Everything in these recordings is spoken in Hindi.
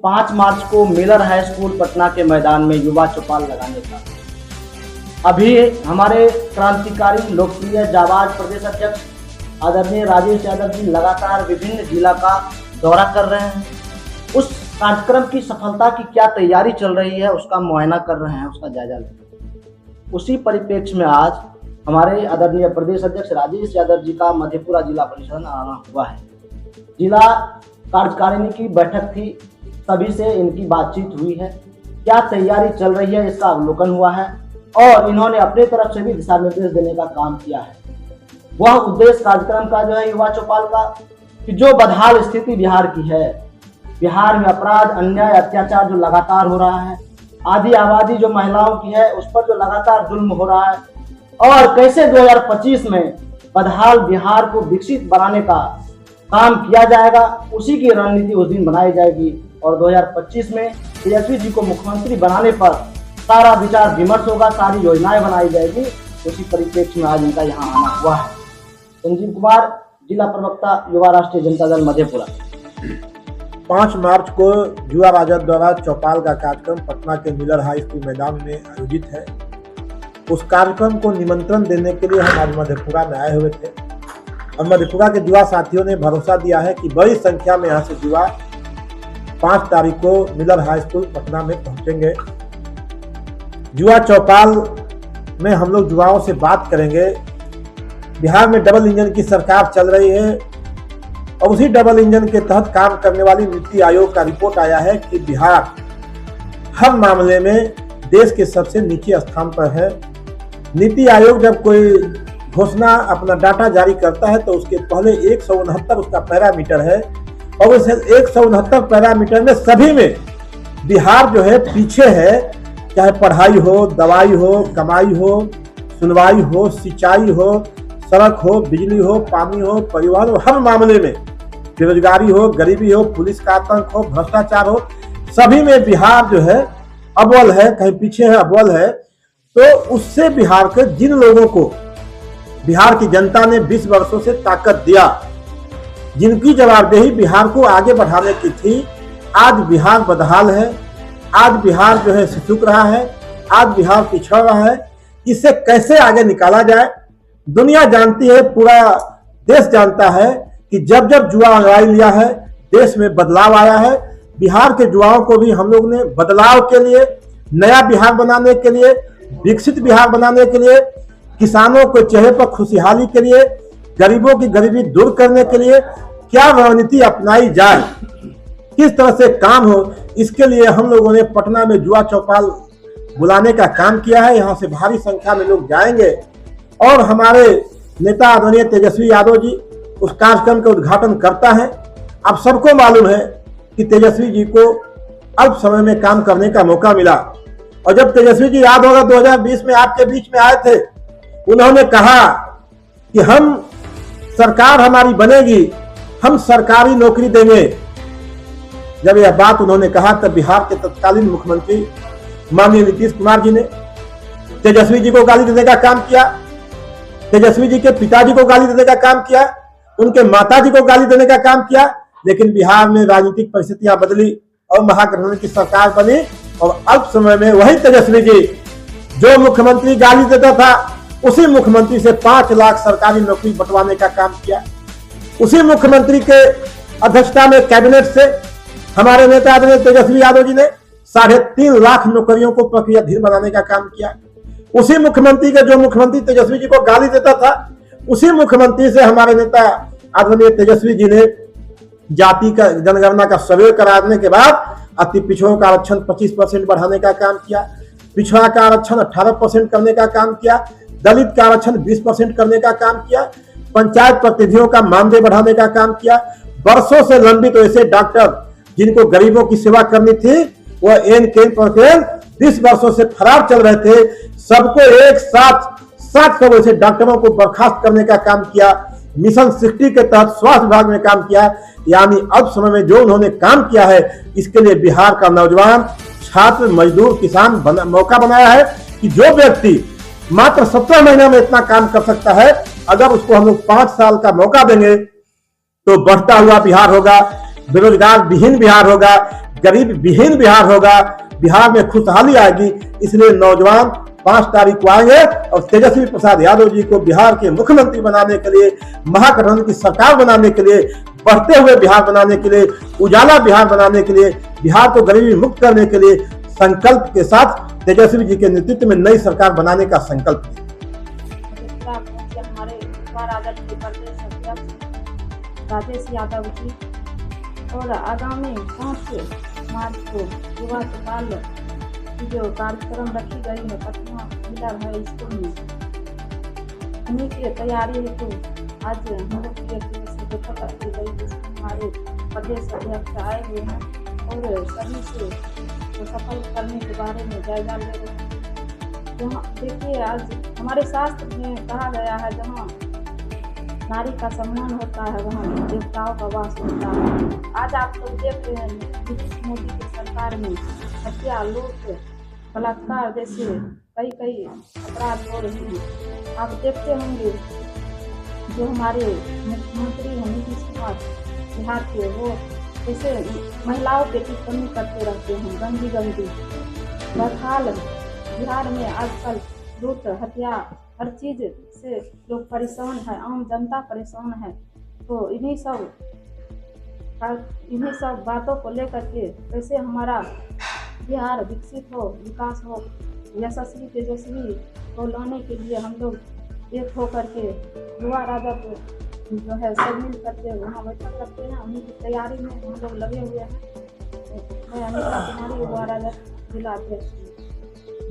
5 मार्च को मिलर हाई स्कूल पटना के मैदान में युवा चौपाल लगाने का। अभी हमारे क्रांतिकारी लोकप्रिय जाबाज प्रदेश अध्यक्ष आदरणीय राजेश यादव जी लगातार विभिन्न जिला का दौरा कर रहे हैं। उस कार्यक्रम की सफलता की क्या तैयारी चल रही है उसका मुआयना कर रहे हैं, उसका जायजा ले रहे हैं। उसी परिप्रेक्ष्य में आज हमारे आदरणीय प्रदेश अध्यक्ष राजेश यादव जी का मधेपुरा जिला परिषद आना हुआ है। जिला कार्यकारिणी की बैठक थी, सभी से इनकी बातचीत हुई है, क्या तैयारी चल रही है इसका अवलोकन हुआ है और इन्होंने अपने तरफ से भी दिशा निर्देश देने का काम किया है। वह उद्देश्य कार्यक्रम का जो है युवा चौपाल का, कि जो बदहाल स्थिति बिहार की है, बिहार में अपराध, अन्याय, अत्याचार जो लगातार हो रहा है, आधी आबादी जो महिलाओं की है उस पर जो लगातार जुल्म हो रहा है, और कैसे 2025 में बदहाल बिहार को विकसित बनाने का काम किया जाएगा, उसी की रणनीति उस दिन बनाई जाएगी। और 2025 में तेजस्वी जी को मुख्यमंत्री बनाने पर सारा विचार विमर्श होगा, सारी योजनाएं बनाई जाएगी। उसी परिप्रेक्ष्य में आज इनका यहाँ आना हुआ है। संजीव कुमार, जिला प्रवक्ता, युवा राष्ट्रीय जनता दल मधेपुरा। 5 मार्च को युवा राजद द्वारा चौपाल का कार्यक्रम पटना के मिलर हाई स्कूल मैदान में आयोजित है। उस कार्यक्रम को निमंत्रण देने के लिए हम आज मधेपुरा में आए हुए थे और मधेपुरा के युवा साथियों ने भरोसा दिया है कि बड़ी संख्या में यहाँ से युवा 5 तारीख को मिलर हाई स्कूल पटना में पहुंचेंगे। युवा चौपाल में हम लोग युवाओं से बात करेंगे। बिहार में डबल इंजन की सरकार चल रही है और उसी डबल इंजन के तहत काम करने वाली नीति आयोग का रिपोर्ट आया है कि बिहार हर मामले में देश के सबसे नीचे स्थान पर है। नीति आयोग जब कोई घोषणा, अपना डाटा जारी करता है तो उसके पहले 169 उसका पैरामीटर है और उस 169 पैरामीटर में सभी में बिहार जो है पीछे है। चाहे पढ़ाई हो, दवाई हो, कमाई हो, सुनवाई हो, सिंचाई हो, सड़क हो, बिजली हो, पानी हो, परिवहन हो, हर मामले में, बेरोजगारी हो, गरीबी हो, पुलिस का आतंक हो, भ्रष्टाचार हो, सभी में बिहार जो है अव्वल है, कहीं पीछे है, अव्वल है। तो उससे बिहार के जिन लोगों को बिहार की जनता ने 20 वर्षों से ताकत दिया, जिनकी जवाबदेही बिहार को आगे बढ़ाने की थी, आज बिहार बदहाल है। आज बिहार जो है सिसुक रहा है, आज बिहार पिछड़ रहा है। इसे कैसे आगे निकाला जाए, दुनिया जानती है, पूरा देश जानता है कि जब जब युवा लड़ाई लिया है देश में बदलाव आया है। बिहार के युवाओं को भी हम लोग ने बदलाव के लिए, नया बिहार बनाने के लिए, विकसित बिहार बनाने के लिए, किसानों को चेहरे पर खुशहाली के लिए, गरीबों की गरीबी दूर करने के लिए क्या रणनीति अपनाई जाए, किस तरह से काम हो, इसके लिए हम लोगों ने पटना में युवा चौपाल बुलाने का काम किया है। यहाँ से भारी संख्या में लोग जाएंगे और हमारे नेता आदरणीय तेजस्वी यादव जी उस कार्यक्रम का उद्घाटन करता है। आप सबको मालूम है कि तेजस्वी जी को अल्प समय में काम करने का मौका मिला और जब तेजस्वी जी, याद होगा 2020 में आपके बीच में आए थे, उन्होंने कहा कि हम सरकार हमारी बनेगी, हम सरकारी नौकरी देंगे। जब यह बात उन्होंने कहा तब बिहार के तत्कालीन मुख्यमंत्री माननीय नीतीश कुमार जी ने तेजस्वी जी को गाली देने का काम किया, तेजस्वी जी के पिताजी को गाली देने का काम किया, उनके माताजी को गाली देने का काम किया। लेकिन बिहार में राजनीतिक परिस्थितियां बदली और महागठबंधन की सरकार बनी और अल्प समय में वही तेजस्वी जी जो मुख्यमंत्री गाली देता था, उसी मुख्यमंत्री से 5 लाख सरकारी नौकरी बंटवाने का काम किया। उसी मुख्यमंत्री के अध्यक्षता में कैबिनेट से हमारे नेता आदरणीय तेजस्वी यादव जी ने 3.5 लाख नौकरियों को प्रक्रियाधीन बनाने का काम किया। उसी मुख्यमंत्री के, जो मुख्यमंत्री तेजस्वी जी को गाली देता था, उसी मुख्यमंत्री से हमारे नेता आदरणीय तेजस्वी जी ने जाति का जनगणना का सर्वे कराने के बाद अति पिछड़ों का आरक्षण 25% बढ़ाने का काम किया, पिछड़ा का आरक्षण 18% करने का काम किया, दलित का आरक्षण 20% करने का काम किया, पंचायत प्रतिनिधियों का मानदेय बढ़ाने का काम किया। वर्षों से लंबित ऐसे डॉक्टर जिनको गरीबों की सेवा करनी थी, वह एन केन पर 20 वर्षों से फरार चल रहे थे, सबको एक साथ 700 ऐसे डॉक्टरों को बर्खास्त करने का काम किया। मिशन 60 के तहत स्वास्थ्य विभाग में काम किया। यानी अब समय में जो उन्होंने काम किया है, इसके लिए बिहार का नौजवान, छात्र, मजदूर, किसान मौका बनाया है कि जो व्यक्ति मात्र 17 महीने में इतना काम कर सकता है, अगर उसको हम लोग 5 साल का मौका देंगे तो बढ़ता हुआ बिहार होगा, बेरोजगार विहीन बिहार होगा, गरीब विहीन बिहार होगा, बिहार में खुशहाली आएगी। इसलिए नौजवान 5 तारीख को आएंगे और तेजस्वी प्रसाद यादव जी को बिहार के मुख्यमंत्री बनाने के लिए, महागठबंधन की सरकार बनाने के लिए, बढ़ते हुए बिहार बनाने के लिए, उजाला बिहार बनाने के लिए, बिहार को गरीबी मुक्त करने के लिए संकल्प के साथ तेजस्वी जी के नेतृत्व में नई सरकार बनाने का संकल्प है। हमारे राजद प्रदेश अध्यक्ष राजेश यादव जी और आगामी 5 मार्च को युवा चौपाल की जो कार्यक्रम रखी गई है पटना मिलर हाई स्कूल में, उन्हीं की तैयारी हेतु आज हम लोग की बैठक रखी गई, जिसमें हमारे प्रदेश अध्यक्ष आए हुए हैं और सभी से तो सफल करने के बारे में जायजा ले रहे हैं। जहाँ देखिए, आज हमारे शास्त्र में कहा गया है, जहाँ नारी का सम्मान होता है वहाँ देवताओं का वास होता है। आज आप लोग देख रहे हैं नीतीश मोदी की सरकार में हत्या, लूट, बलात्कार जैसे कई अपराध हो रहे हैं। आप देखते होंगे जो हमारे मुख्यमंत्री हैं नीतीश कुमार बिहार के, वो जैसे महिलाओं के टिप्पणी करते रहते हैं गंदी। बहरहाल बिहार में आजकल लूट, हत्या, हर चीज़ से लोग परेशान है, आम जनता परेशान है। तो इन्हीं सब बातों को लेकर के कैसे हमारा बिहार विकसित हो, विकास हो, यशस्वी तेजस्वी को लाने के लिए हम लोग एक होकर के युवा राजद जो है सब मिल करके वहाँ बैठक करते हैं। उन्हीं की तैयारी में हम लोग लगे हुए हैं। मैं अनिता कुमारी युवा राजद जिला अध्यक्ष,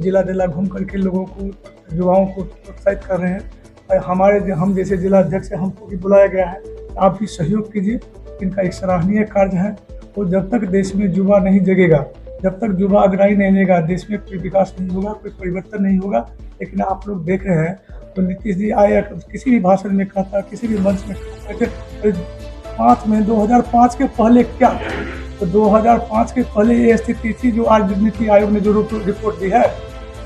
जिला घूम करके लोगों को, युवाओं को प्रोत्साहित कर रहे हैं। और हम जैसे जिला अध्यक्ष से हमको भी बुलाया गया है, आप भी सहयोग कीजिए। इनका एक सराहनीय कार्य है। और जब तक देश में युवा नहीं जगेगा, जब तक युवा अग्रणी नहीं लेगा, देश में कोई विकास नहीं होगा, कोई परिवर्तन नहीं होगा। लेकिन आप लोग देख रहे हैं तो नीतीश जी आए, किसी भी भाषण में कहता, किसी भी मंच में कहता, 2005 के पहले क्या, तो 2005 के पहले ये स्थिति थी जो आज नीति आयोग ने जो रिपोर्ट दी है,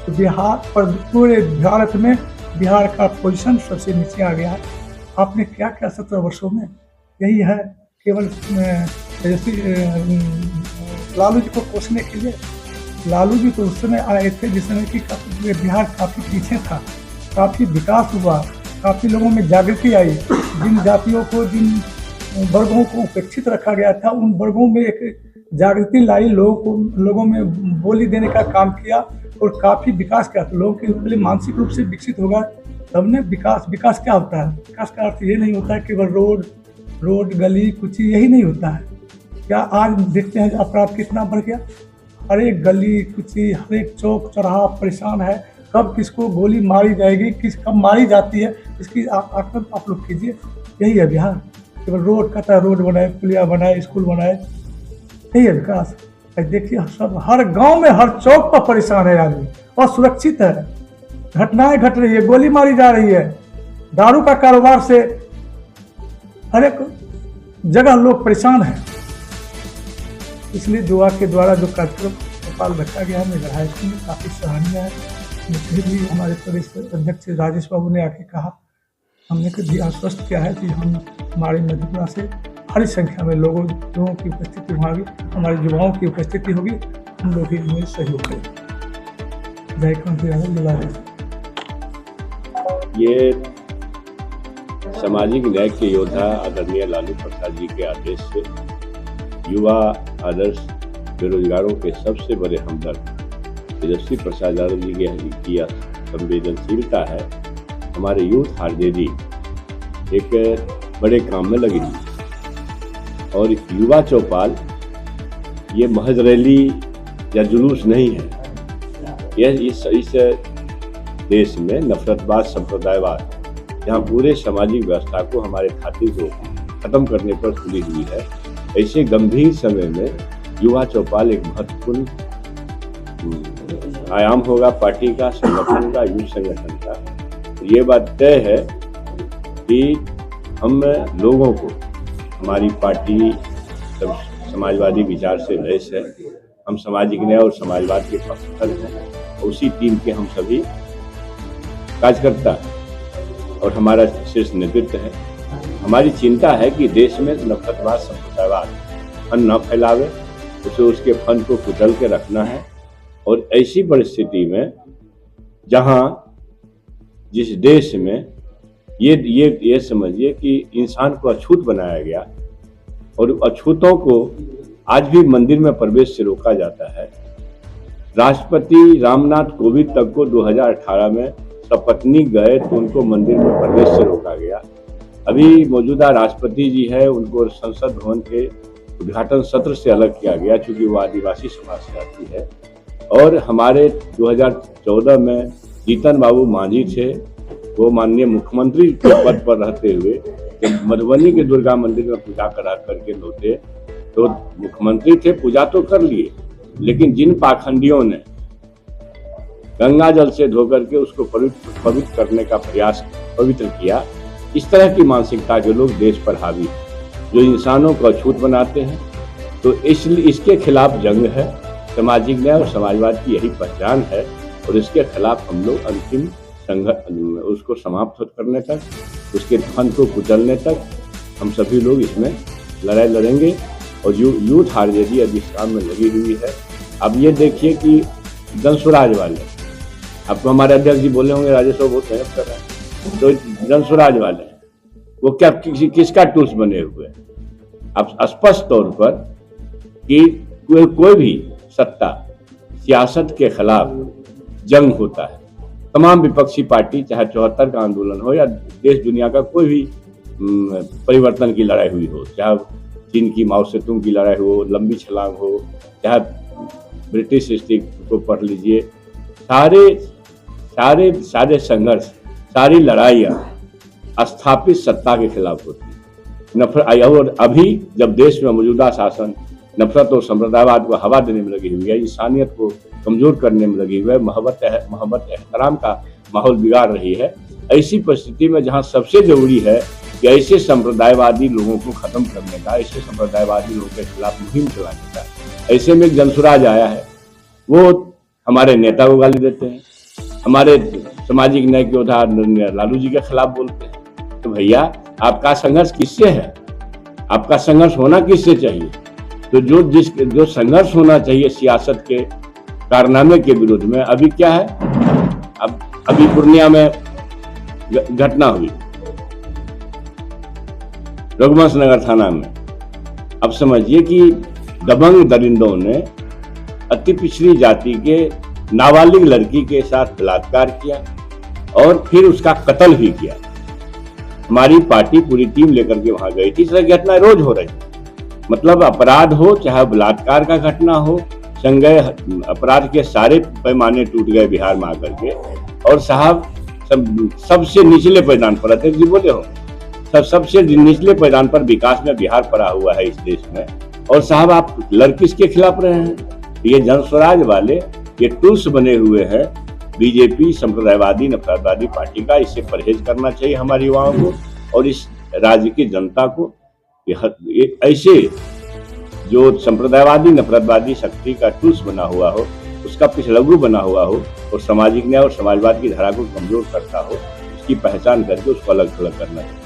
तो बिहार पर पूरे भारत में बिहार का पोजीशन सबसे नीचे आ गया है। आपने क्या क्या 17 वर्षों में, यही है केवल लालू जी को कोसने के लिए। लालू जी तो उस समय आए थे जिस समय कि बिहार काफ़ी पीछे था, काफ़ी विकास हुआ, काफ़ी लोगों में जागृति आई। जिन जातियों को, जिन वर्गों को उपेक्षित रखा गया था, उन वर्गों में एक जागृति लाई, लोगों में बोली देने का काम किया और काफ़ी विकास किया। तो लोगों के पहले मानसिक रूप से विकसित होगा तब ने विकास क्या होता है। विकास का अर्थ ये नहीं होता है केवल रोड गली कुची, यही नहीं होता है। क्या आज देखते हैं अपराध कितना बढ़ गया, हर एक गली कुची, हर एक चौक चौराहा परेशान है। कब किसको गोली मारी जाएगी, कब मारी जाती है, इसकी आकलन आप लोग कीजिए। यही है बिहार, केवल रोड कहता है, रोड बनाए, पुलिया बनाए, स्कूल बनाए, यही है विकास। देखिए सब हर गांव में, हर चौक पर परेशान है आदमी, और सुरक्षित है। घटनाएं घट रही है, गोली मारी जा रही है, दारू का कारोबार से हर एक जगह लोग परेशान हैं। इसलिए जुआ के द्वारा जो कार्यक्रम चौपाल रखा गया है मिलर हाई स्कूल में, काफ़ी सराहनीय है। मुझे भी हमारे प्रदेश अध्यक्ष राजेश बाबू ने आके कहा, हमने भी आश्वस्त किया है कि हम हमारे मधेपुरा से भारी संख्या में लोगों की उपस्थिति होगी, हमारे युवाओं की उपस्थिति होगी, हम लोग इनमें सहयोग करेंगे। जय कांति। ये सामाजिक न्याय के योद्धा आदरणीय लालू प्रसाद जी के आदेश से युवा आदर्श बेरोजगारों के सबसे बड़े हमदर्द तेजस्वी प्रसाद यादव जी की संवेदनशीलता है। हमारे यूथ आरजेडी एक बड़े काम में लगी थी। और युवा चौपाल ये महज रैली या जुलूस नहीं है, यह इस देश में नफरतवाद, संप्रदायवाद, जहाँ पूरे सामाजिक व्यवस्था को, हमारे खातिर को खत्म करने पर खुली हुई है, ऐसे गंभीर समय में युवा चौपाल एक महत्वपूर्ण आयाम होगा पार्टी का, संगठन का, युवा संगठन का। ये बात तय है कि हम लोगों को, हमारी पार्टी सब समाजवादी विचार से लैस है, हम सामाजिक न्याय और समाजवाद के पक्षधर हैं, उसी टीम के हम सभी कार्यकर्ता और हमारा शीर्ष नेतृत्व है। हमारी चिंता है कि देश में नफरतवाद, संप्रदायवाद न फैलावे, उसे उसके फन को कुचल के रखना है। और ऐसी परिस्थिति में जहां जिस देश में ये समझिए कि इंसान को अछूत बनाया गया और अछूतों को आज भी मंदिर में प्रवेश से रोका जाता है। राष्ट्रपति रामनाथ कोविंद तक को 2018 में सपत्नीक गए तो उनको मंदिर में प्रवेश से रोका गया। अभी मौजूदा राष्ट्रपति जी है, उनको संसद भवन के उद्घाटन सत्र से अलग किया गया क्योंकि वो आदिवासी समाज से आती है। और हमारे 2014 में जीतन बाबू मांझी थे, वो माननीय मुख्यमंत्री के पद पर रहते हुए जब मधुबनी के दुर्गा मंदिर में पूजा करा करके लौटे तो मुख्यमंत्री थे, पूजा तो कर लिए, लेकिन जिन पाखंडियों ने गंगा जल से धोकर के उसको पवित्र करने का प्रयास पवित्र किया, इस तरह की मानसिकता के लोग देश पर हावी हैं, जो इंसानों को अछूत बनाते हैं। तो इसलिए इसके खिलाफ जंग है। सामाजिक न्याय और समाजवाद की यही पहचान है और इसके खिलाफ हम लोग अंतिम संघर्ष, उसको समाप्त करने तक, उसके फन को कुचलने तक हम सभी लोग इसमें लड़ाई लड़ेंगे। और यूथ आरजेडी अभी इस काम में लगी हुई है। अब ये देखिए कि जनसुराज वाले, आपको हमारे अध्यक्ष जी बोले होंगे, राजेश बहुत मेहनत कर रहे हैं, तो जनसुराज वाले वो क्या किसका टूल्स बने हुए हैं? अब स्पष्ट तौर पर कि कोई भी सत्ता सियासत के खिलाफ जंग होता है। तमाम विपक्षी पार्टी, चाहे 74 का आंदोलन हो या देश दुनिया का कोई भी परिवर्तन की लड़ाई हुई हो, चाहे चीन की माओ से तुंग की लड़ाई हो, लंबी छलांग हो, चाहे ब्रिटिश हिस्ट्री को पढ़ लीजिए, सारे संघर्ष, सारी लड़ाइयाँ स्थापित सत्ता के खिलाफ होती है। नफरत, और अभी जब देश में मौजूदा शासन नफरत और संप्रदायवाद को हवा देने में लगी हुई है, इंसानियत को कमजोर करने में लगी हुई है, मोहब्बत एहतराम का माहौल बिगाड़ रही है, ऐसी परिस्थिति में जहां सबसे जरूरी है कि ऐसे संप्रदायवादी लोगों को खत्म करने का, ऐसे संप्रदायवादी लोगों के खिलाफ मुहिम चलाने का, ऐसे में एक जनसुराज आया है, वो हमारे नेता को गाली देते हैं, हमारे सामाजिक न्याय के योद्धा लालू जी के खिलाफ बोलते हैं। तो भैया आपका संघर्ष किससे है? आपका संघर्ष होना किससे चाहिए? तो जो संघर्ष होना चाहिए सियासत के कारनामे के विरोध में, अभी क्या है? अभी पूर्णिया में घटना हुई रघुवंश नगर थाना में। अब समझिए कि दबंग दरिंदों ने अति पिछड़ी जाति के नाबालिग लड़की के साथ बलात्कार किया और फिर उसका कत्ल भी किया। हमारी पार्टी पूरी टीम लेकर के वहां गई थी। इस तरह की घटना रोज हो रही है। मतलब अपराध हो, चाहे बलात्कार का घटना हो, संज्ञेय अपराध के सारे पैमाने टूट गए बिहार में आकर के। और साहब सबसे निचले पैदान पर, अध्यक्ष जी बोले हो, सबसे निचले पैदान पर विकास में बिहार पड़ा हुआ है इस देश में। और साहब आप लड़ किसके खिलाफ रहे हैं? ये जनस्वराज वाले, ये टूल्स बने हुए हैं बीजेपी संप्रदायवादी नफरतवादी पार्टी का। इससे परहेज करना चाहिए हमारे युवाओं को और इस राज्य की जनता को। ऐसे जो संप्रदायवादी नफरतवादी शक्ति का टूल्स बना हुआ हो, उसका पिछलग्गू बना हुआ हो और सामाजिक न्याय और समाजवाद की धारा को कमजोर करता हो, उसकी पहचान करके उसको अलग थलग करना चाहिए।